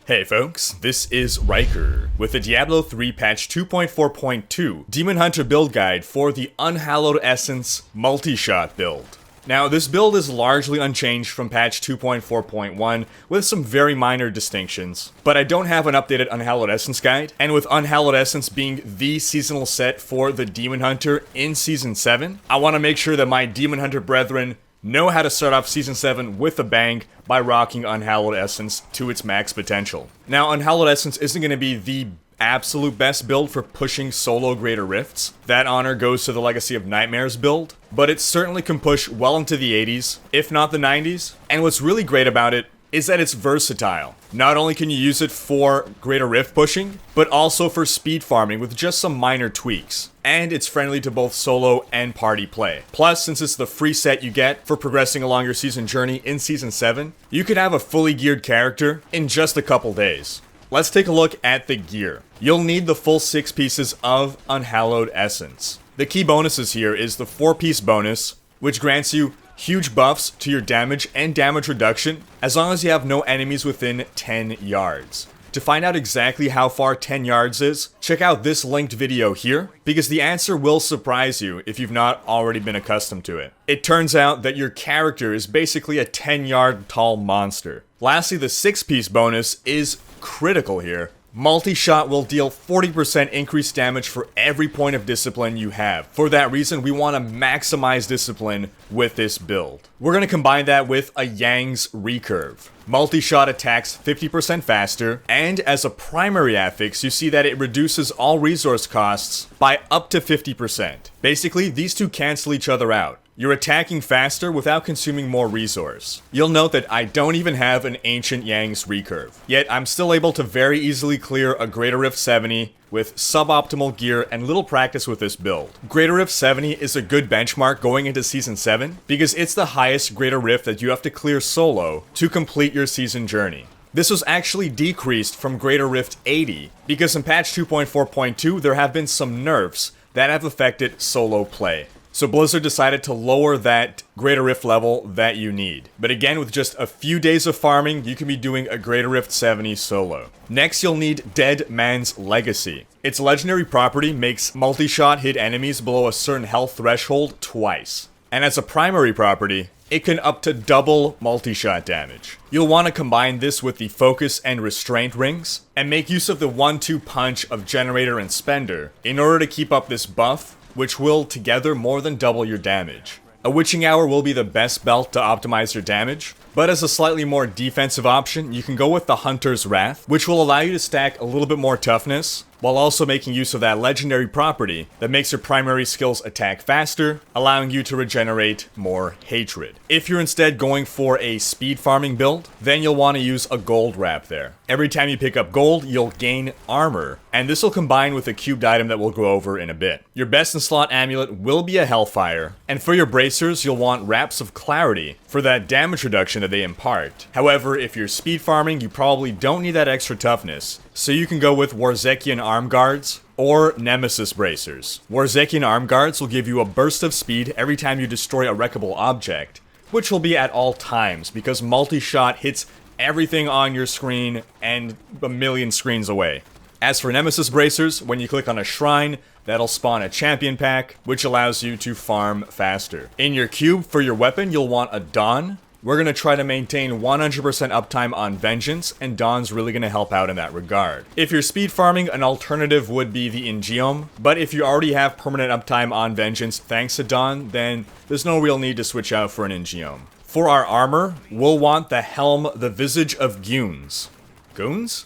Hey folks, this is Rhykker with the Diablo 3 patch 2.4.2 Demon Hunter build guide for the Unhallowed Essence Multishot build. Now this build is largely unchanged from patch 2.4.1 with some very minor distinctions, but I don't have an updated Unhallowed Essence guide, and with Unhallowed Essence being the seasonal set for the Demon Hunter in Season 7, I want to make sure that my Demon Hunter brethren know how to start off Season 7 with a bang by rocking Unhallowed Essence to its max potential. Now, Unhallowed Essence isn't going to be the absolute best build for pushing solo Greater Rifts. That honor goes to the Legacy of Nightmares build, but it certainly can push well into the 80s, if not the 90s. And what's really great about it is that it's versatile. Not only can you use it for Greater Rift pushing, but also for speed farming with just some minor tweaks. And it's friendly to both solo and party play. Plus, since it's the free set you get for progressing along your season journey in Season 7, you could have a fully geared character in just a couple days. Let's take a look at the gear. You'll need the full 6 pieces of Unhallowed Essence. The key bonuses here is the 4-piece bonus, which grants you huge buffs to your damage and damage reduction as long as you have no enemies within 10 yards. To find out exactly how far 10 yards is, check out this linked video here, because the answer will surprise you if you've not already been accustomed to it. It turns out that your character is basically a 10-yard tall monster. Lastly, the 6-piece bonus is critical here. Multishot will deal 40% increased damage for every point of discipline you have. For that reason, we want to maximize discipline with this build. We're going to combine that with a Yang's recurve. Multishot attacks 50% faster, and as a primary affix, you see that it reduces all resource costs by up to 50%. Basically, these two cancel each other out. You're attacking faster without consuming more resource. You'll note that I don't even have an Ancient Yang's recurve, yet I'm still able to very easily clear a Greater Rift 70 with suboptimal gear and little practice with this build. Greater Rift 70 is a good benchmark going into Season 7 because it's the highest Greater Rift that you have to clear solo to complete your season journey. This was actually decreased from Greater Rift 80 because in patch 2.4.2 there have been some nerfs that have affected solo play. So Blizzard decided to lower that Greater Rift level that you need. But again, with just a few days of farming, you can be doing a Greater Rift 70 solo. Next, you'll need Dead Man's Legacy. Its legendary property makes Multishot hit enemies below a certain health threshold twice. And as a primary property, it can up to double Multishot damage. You'll want to combine this with the Focus and Restraint rings, and make use of the 1-2 punch of Generator and Spender in order to keep up this buff, which will together more than double your damage. A Witching Hour will be the best belt to optimize your damage, but as a slightly more defensive option, you can go with the Hunter's Wrath, which will allow you to stack a little bit more toughness, while also making use of that legendary property that makes your primary skills attack faster, allowing you to regenerate more hatred. If you're instead going for a speed farming build, then you'll want to use a gold wrap there. Every time you pick up gold, you'll gain armor, and this will combine with a cubed item that we'll go over in a bit. Your best in slot amulet will be a Hellfire, and for your bracers, you'll want Wraps of Clarity for that damage reduction that they impart. However, if you're speed farming, you probably don't need that extra toughness, so you can go with Warzekian Arm Guards or Nemesis Bracers. Warzekian Arm Guards will give you a burst of speed every time you destroy a wreckable object, which will be at all times because Multishot hits everything on your screen and a million screens away. As for Nemesis Bracers, when you click on a shrine, that'll spawn a champion pack, which allows you to farm faster. In your cube, for your weapon, you'll want a Dawn. We're going to try to maintain 100% uptime on Vengeance, and Dawn's really going to help out in that regard. If you're speed farming, an alternative would be the Ingeom, but if you already have permanent uptime on Vengeance thanks to Dawn, then there's no real need to switch out for an Ingeom. For our armor, we'll want the Helm, the Visage of Goons. Goons?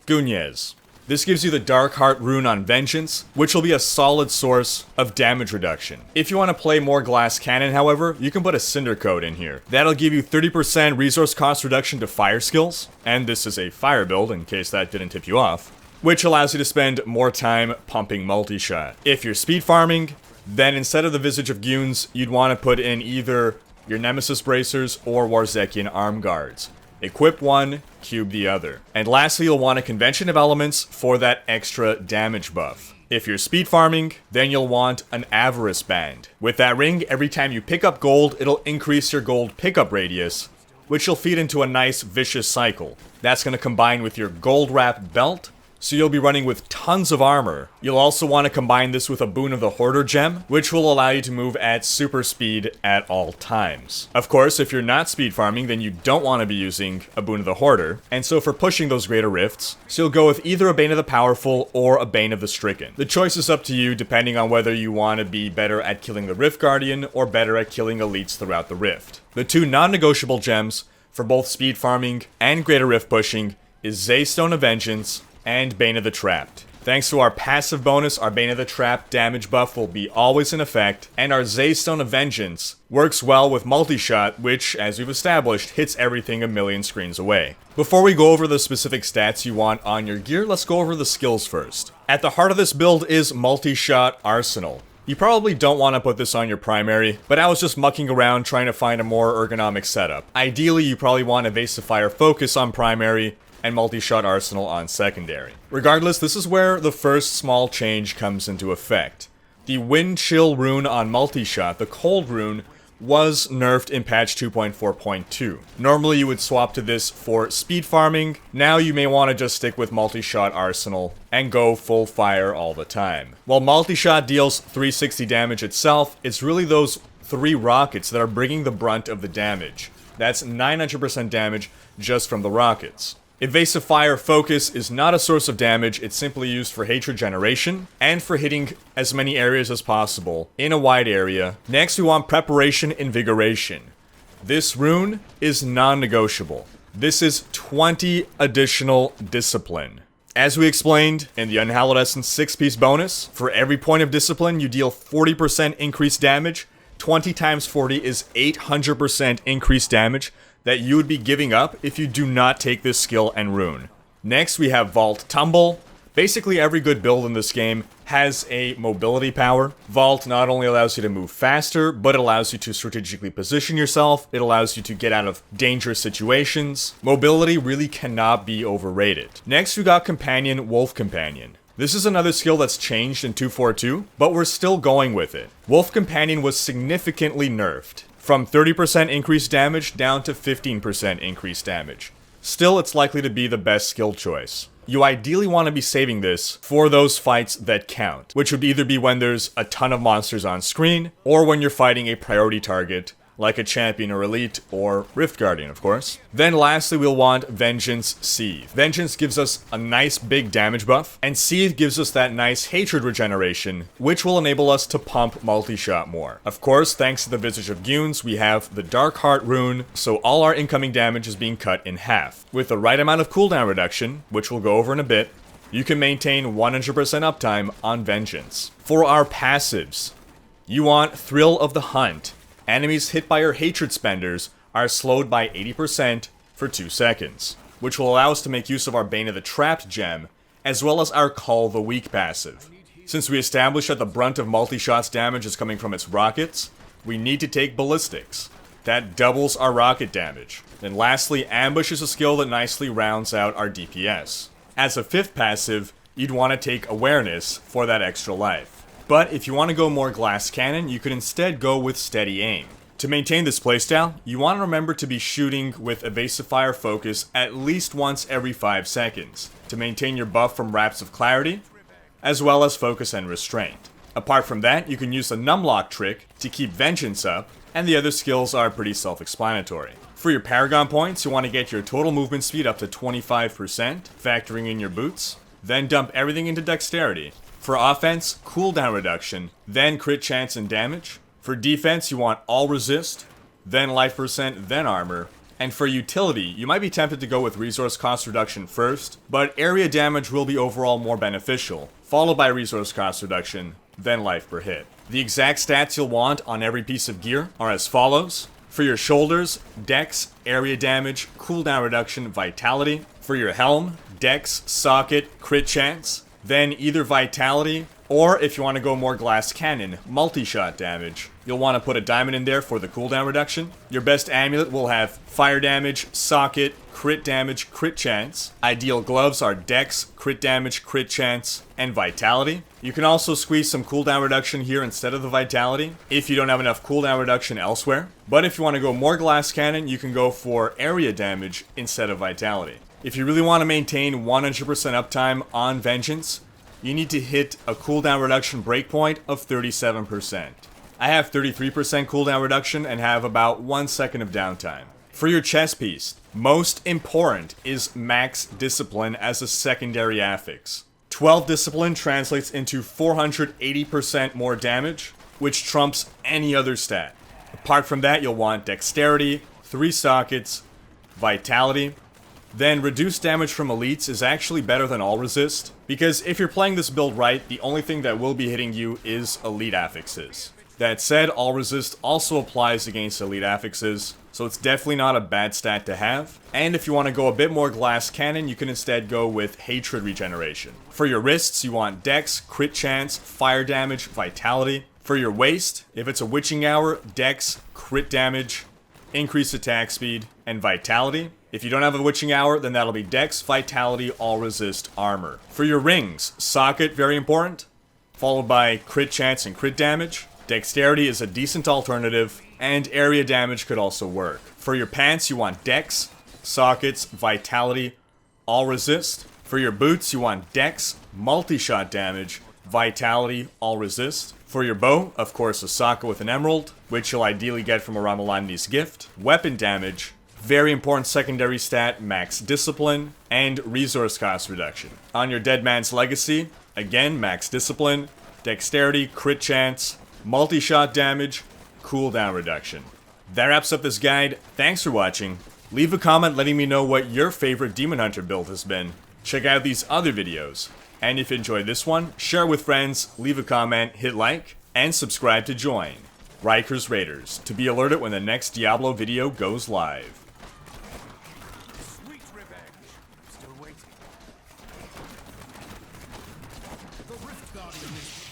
Gunyez. This gives you the Dark Heart rune on Vengeance, which will be a solid source of damage reduction. If you want to play more Glass Cannon, however, you can put a Cinder Coat in here. That'll give you 30% resource cost reduction to fire skills, and this is a fire build in case that didn't tip you off, which allows you to spend more time pumping Multishot. If you're speed farming, then instead of the Visage of Goons, you'd want to put in either your Nemesis Bracers or Warzekian Arm Guards. Equip one, cube the other. And lastly, you'll want a Convention of Elements for that extra damage buff. If you're speed farming, then you'll want an Avarice Band. With that ring, every time you pick up gold, it'll increase your gold pickup radius which will feed into a nice vicious cycle. That's going to combine with your gold wrap belt, so you'll be running with tons of armor. You'll also want to combine this with a Boon of the Hoarder gem, which will allow you to move at super speed at all times. Of course, if you're not speed farming, then you don't want to be using a Boon of the Hoarder, and so for pushing those greater rifts, so you'll go with either a Bane of the Powerful or a Bane of the Stricken. The choice is up to you depending on whether you want to be better at killing the Rift Guardian or better at killing elites throughout the Rift. The two non-negotiable gems for both speed farming and greater rift pushing is Zaystone of Vengeance and Bane of the Trapped. Thanks to our passive bonus, our Bane of the Trapped damage buff will be always in effect, and our Zaystone of Vengeance works well with Multishot, which, as we've established, hits everything a million screens away. Before we go over the specific stats you want on your gear, let's go over the skills first. At the heart of this build is Multishot Arsenal. You probably don't want to put this on your primary, but I was just mucking around trying to find a more ergonomic setup. Ideally, you probably want Evasive Fire Focus on primary, and Multishot Arsenal on secondary. Regardless, this is where the first small change comes into effect. The Wind Chill rune on Multishot, the cold rune, was nerfed in patch 2.4.2. Normally you would swap to this for speed farming. Now you may want to just stick with Multishot Arsenal and go full fire all the time. While Multishot deals 360 damage itself, it's really those 3 rockets that are bringing the brunt of the damage. That's 900% damage just from the rockets. Evasive Fire Focus is not a source of damage, it's simply used for hatred generation, and for hitting as many areas as possible in a wide area. Next we want Preparation Invigoration. This rune is non-negotiable. This is 20 additional discipline. As we explained in the Unhallowed Essence 6-piece bonus, for every point of discipline you deal 40% increased damage. 20 times 40 is 800% increased damage that you would be giving up if you do not take this skill and rune. Next we have Vault Tumble. Basically every good build in this game has a mobility power. Vault not only allows you to move faster, but it allows you to strategically position yourself, it allows you to get out of dangerous situations. Mobility really cannot be overrated. Next we got Companion Wolf Companion. This is another skill that's changed in 2.4.2, but we're still going with it. Wolf Companion was significantly nerfed, from 30% increased damage down to 15% increased damage. Still, it's likely to be the best skill choice. You ideally want to be saving this for those fights that count, which would either be when there's a ton of monsters on screen, or when you're fighting a priority target, like a champion or elite, or Rift Guardian, of course. Then lastly, we'll want Vengeance Seethe. Vengeance gives us a nice big damage buff, and Seethe gives us that nice hatred regeneration, which will enable us to pump Multishot more. Of course, thanks to the Visage of Gunes, we have the Dark Heart rune, so all our incoming damage is being cut in half. With the right amount of cooldown reduction, which we'll go over in a bit, you can maintain 100% uptime on Vengeance. For our passives, you want Thrill of the Hunt. Enemies hit by your hatred spenders are slowed by 80% for 2 seconds, which will allow us to make use of our Bane of the Trapped gem, as well as our Cull the Weak passive. Since we established that the brunt of Multishot's damage is coming from its rockets, we need to take Ballistics. That doubles our rocket damage. Then lastly, Ambush is a skill that nicely rounds out our DPS. As a 5th passive, you'd want to take Awareness for that extra life. But if you want to go more Glass Cannon, you could instead go with Steady Aim. To maintain this playstyle, you want to remember to be shooting with Evasive Fire Focus at least once every 5 seconds, to maintain your buff from Raps of Clarity, as well as Focus and Restraint. Apart from that, you can use the Numlock trick to keep Vengeance up, and the other skills are pretty self-explanatory. For your Paragon points, you want to get your total movement speed up to 25%, factoring in your boots, then dump everything into Dexterity. For offense, cooldown reduction, then crit chance and damage. For defense, you want all resist, then life percent, then armor. And for utility, you might be tempted to go with resource cost reduction first, but area damage will be overall more beneficial, followed by resource cost reduction, then life per hit. The exact stats you'll want on every piece of gear are as follows. For your shoulders, Dex, area damage, cooldown reduction, vitality. For your helm, Dex, socket, crit chance. Then either Vitality, or if you want to go more Glass Cannon, Multishot damage. You'll want to put a diamond in there for the cooldown reduction. Your best amulet will have Fire damage, socket, crit damage, crit chance. Ideal gloves are dex, crit damage, crit chance, and vitality. You can also squeeze some cooldown reduction here instead of the vitality if you don't have enough cooldown reduction elsewhere. But if you want to go more glass cannon, you can go for area damage instead of vitality. If you really want to maintain 100% uptime on Vengeance, you need to hit a cooldown reduction breakpoint of 37%. I have 33% cooldown reduction and have about 1 second of downtime. For your chest piece, most important is max discipline as a secondary affix. 12 discipline translates into 480% more damage, which trumps any other stat. Apart from that, you'll want dexterity, 3 sockets, vitality. Then reduced damage from elites is actually better than all resist, because if you're playing this build right, the only thing that will be hitting you is elite affixes. That said, all resist also applies against elite affixes, so it's definitely not a bad stat to have. And if you want to go a bit more glass cannon, you can instead go with hatred regeneration. For your wrists, you want dex, crit chance, fire damage, vitality. For your waist, if it's a witching hour, dex, crit damage, increased attack speed, and vitality. If you don't have a witching hour, then that'll be dex, vitality, all resist, armor. For your rings, socket, very important, followed by crit chance and crit damage. Dexterity is a decent alternative, and area damage could also work. For your pants, you want dex, sockets, vitality, all resist. For your boots, you want dex, multi-shot damage, vitality, all resist. For your bow, of course, a socket with an emerald, which you'll ideally get from a Ramalani's gift. Weapon damage, very important secondary stat, max discipline, and resource cost reduction. On your Dead Man's Legacy, again, max discipline, dexterity, crit chance, multi-shot damage, cooldown reduction. That wraps up this guide. Thanks for watching. Leave a comment letting me know what your favorite Demon Hunter build has been. Check out these other videos. And if you enjoyed this one, share with friends, leave a comment, hit like, and subscribe to join Rhykker's Raiders to be alerted when the next Diablo video goes live. Sweet revenge. Still waiting. The Rift Guardian is